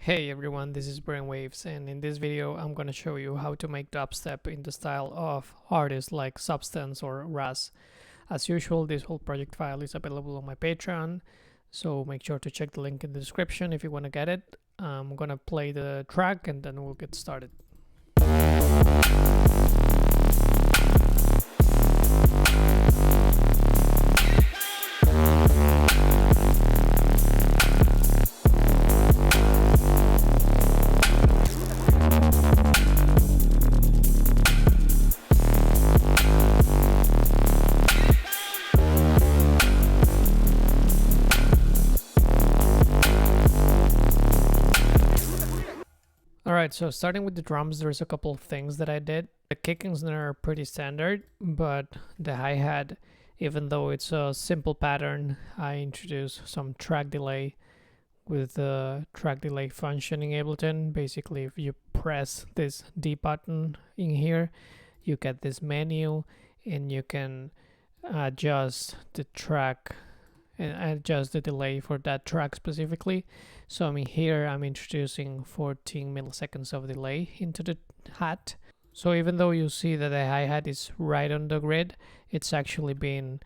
Hey everyone, this is BRAINWAVEZ, and in this video I'm gonna show you how to make dubstep in the style of artists like Substance or Wraz. As usual, this whole project file is available on my Patreon, so make sure to check the link in the description if you want to get it. I'm gonna play the track and then we'll get started. Alright, so starting with the drums, there's a couple of things that I did. The kick and snare are pretty standard, but the hi-hat, even though it's a simple pattern, I introduced some track delay with the track delay function in Ableton. Basically, if you press this D button in here, you get this menu and you can adjust the track and adjust the delay for that track specifically. So here I'm introducing 14 milliseconds of delay into the hat. So even though you see that the hi-hat is right on the grid, it's actually been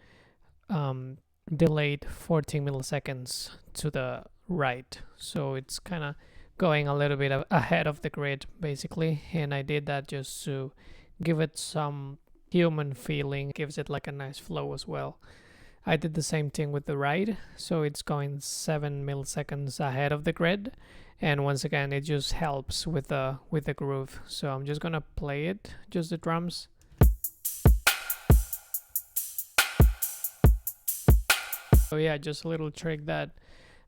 delayed 14 milliseconds to the right. So it's kind of going a little bit ahead of the grid basically, and I did that just to give it some human feeling, gives it like a nice flow as well. I did the same thing with the ride, so it's going 7 milliseconds ahead of the grid, and once again it just helps with the groove. So I'm just gonna play it, just the drums. So yeah, just a little trick that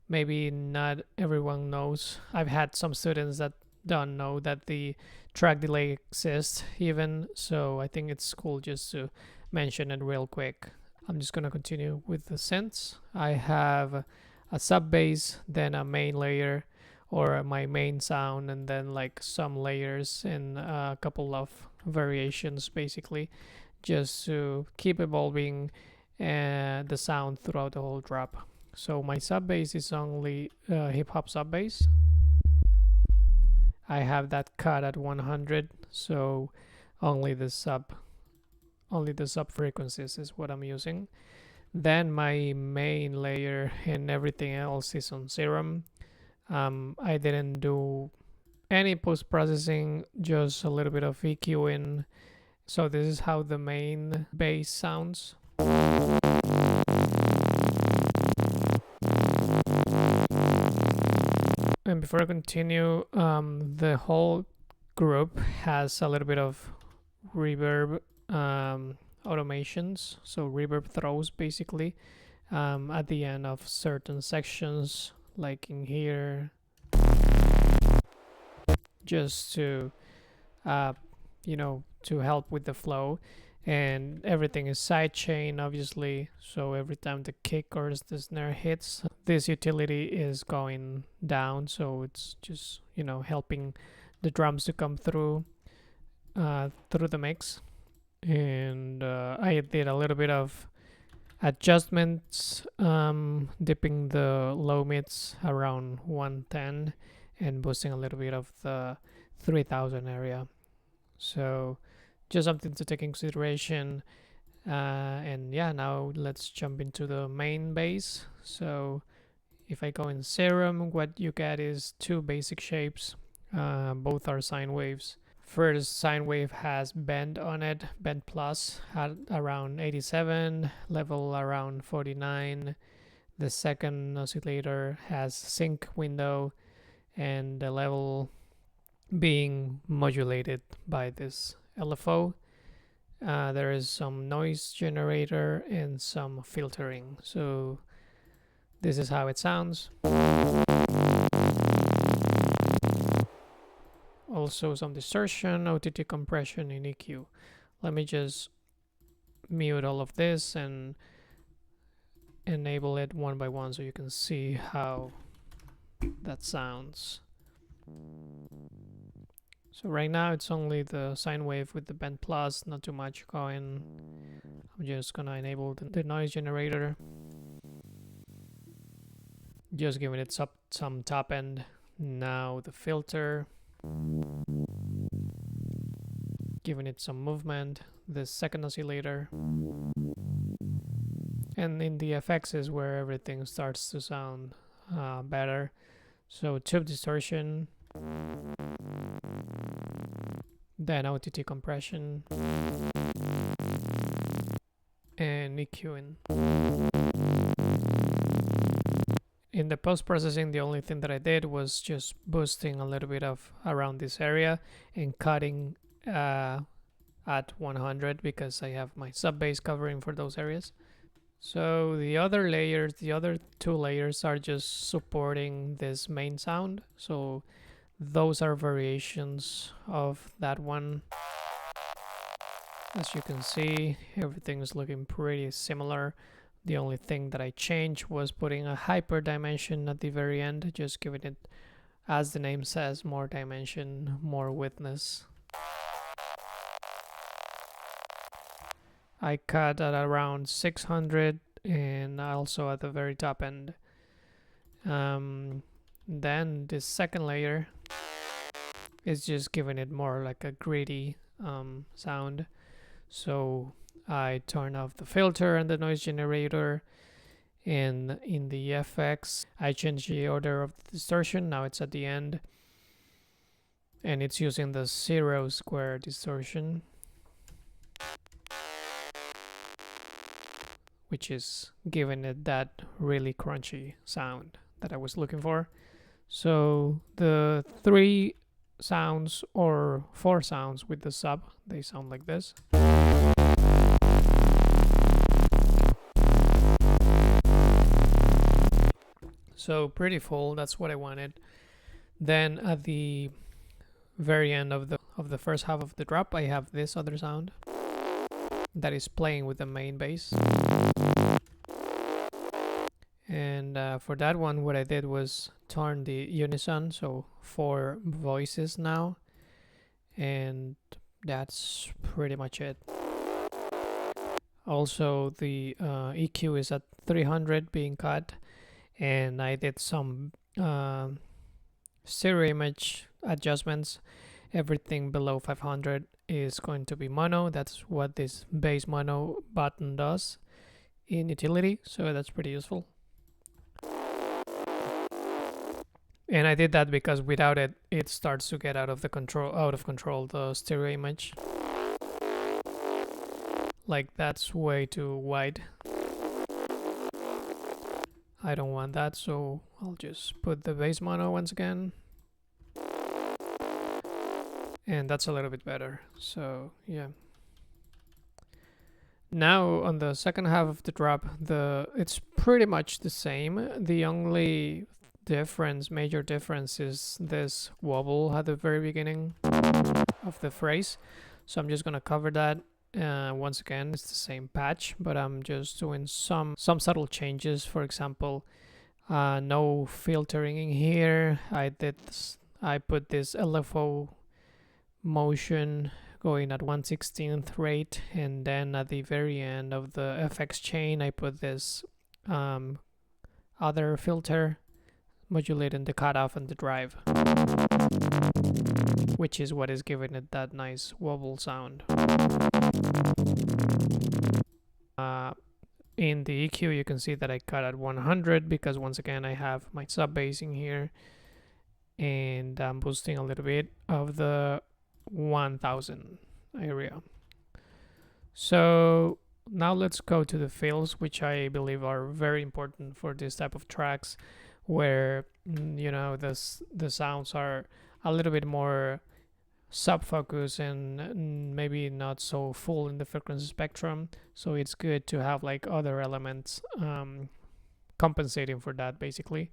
maybe not everyone knows. I've had some students that don't know that the track delay exists even, so I think it's cool just to mention it real quick. I'm just gonna continue with the synths. I have a sub bass, then a main layer or my main sound, and then like some layers and a couple of variations basically, just to keep evolving the sound throughout the whole drop. So my sub bass is only hip hop sub bass. I have that cut at 100, so only the sub frequencies is what I'm using. Then my main layer and everything else is on Serum. I didn't do any post-processing, just a little bit of EQing. So this is how the main bass sounds. And before I continue, the whole group has a little bit of reverb automations, so reverb throws basically at the end of certain sections, like in here, just to to help with the flow. And everything is sidechain obviously, so every time the kick or the snare hits, this utility is going down, so it's just helping the drums to come through the mix. And I did a little bit of adjustments, dipping the low mids around 110 and boosting a little bit of the 3000 area. So just something to take in consideration. And yeah, now let's jump into the main bass. So if I go in Serum, what you get is two basic shapes. Both are sine waves. First sine wave has bend on it, bend plus at around 87, level around 49. The second oscillator has sync window and the level being modulated by this LFO. There is some noise generator and some filtering. So this is how it sounds. Also some distortion, OTT compression, and EQ. Let me just mute all of this and enable it one by one so you can see how that sounds. So right now it's only the sine wave with the bend plus, not too much going. I'm just gonna enable the noise generator, just giving it some top end Now the filter, giving it some movement, the second oscillator, and in the effects is where everything starts to sound better. So tube distortion, then OTT compression, and EQing. In the post-processing, the only thing that I did was just boosting a little bit of around this area and cutting at 100 because I have my sub bass covering for those areas. So the other layers, the other two layers are just supporting this main sound. So those are variations of that one. As you can see, everything is looking pretty similar. The only thing that I changed was putting a hyper dimension at the very end, just giving it, as the name says, more dimension, more widthness. I cut at around 600 and also at the very top end. Then this second layer is just giving it more like a gritty sound. So I turn off the filter and the noise generator, and in the FX I change the order of the distortion. Now it's at the end and it's using the 0 square distortion, which is giving it that really crunchy sound that I was looking for. So the 3 sounds or 4 sounds with the sub, they sound like this. So pretty full, that's what I wanted. Then at the very end of the first half of the drop, I have this other sound that is playing with the main bass. And for that one, what I did was turn the unison, so 4 voices now, and that's pretty much it. Also, the EQ is at 300 being cut, and I did some stereo image adjustments. Everything below 500 is going to be mono. That's what this bass mono button does in utility, so that's pretty useful. And I did that because without it, it starts to get out of control, the stereo image. Like, that's way too wide. I don't want that, so I'll just put the bass mono once again. And that's a little bit better, so yeah. Now on the second half of the drop, it's pretty much the same. The only major difference is this wobble at the very beginning of the phrase. So I'm just gonna cover that. Once again, it's the same patch, but I'm just doing some subtle changes. For example, no filtering in here. I put this LFO motion going at 1/16th rate, and then at the very end of the FX chain I put this other filter modulating the cutoff and the drive, which is what is giving it that nice wobble sound. In the EQ you can see that I cut at 100 because once again I have my sub bass in here, and I'm boosting a little bit of the 1000 area. So now let's go to the fills, which I believe are very important for this type of tracks, where you know the sounds are a little bit more sub-focus and maybe not so full in the frequency spectrum. So it's good to have like other elements compensating for that, basically.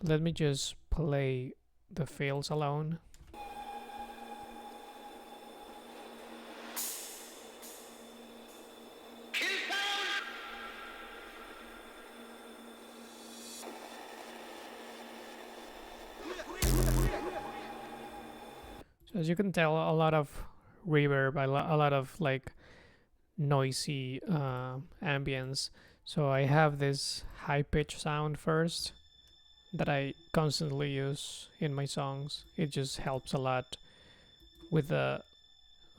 Let me just play the fills alone. As you can tell, a lot of reverb, a lot of like noisy ambience. So I have this high pitch sound first, that I constantly use in my songs. It just helps a lot with the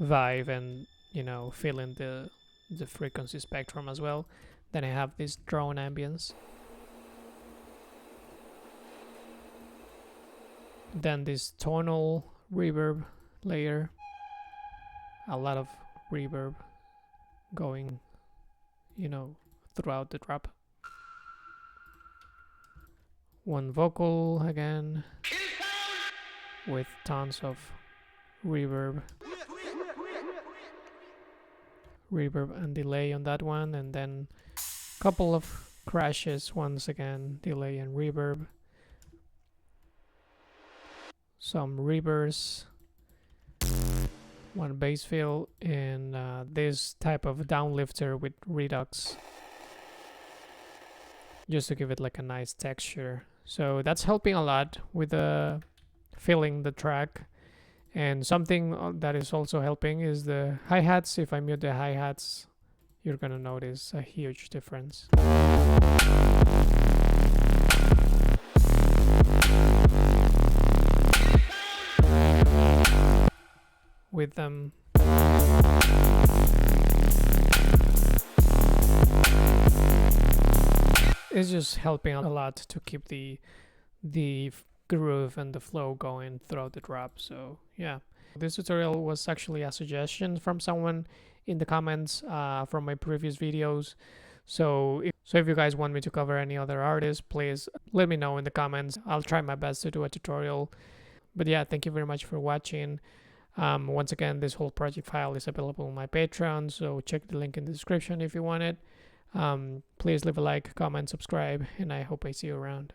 vibe and, you know, feeling the frequency spectrum as well. Then I have this drone ambience. Then this tonal reverb layer. A lot of reverb going, you know, throughout the drop. One vocal again with tons of reverb and delay on that one, and then a couple of crashes once again, delay and reverb, some reverbs, one bass fill, and this type of downlifter with redux just to give it like a nice texture. So that's helping a lot with filling the track. And something that is also helping is the hi-hats. If I mute the hi-hats, you're gonna notice a huge difference with them. It's just helping a lot to keep the groove and the flow going throughout the drop. So yeah, this tutorial was actually a suggestion from someone in the comments from my previous videos. So if you guys want me to cover any other artists, please let me know in the comments. I'll try my best to do a tutorial. But yeah, thank you very much for watching. Once again, this whole project file is available on my Patreon, so check the link in the description if you want it. Please leave a like, comment, subscribe, and I hope I see you around.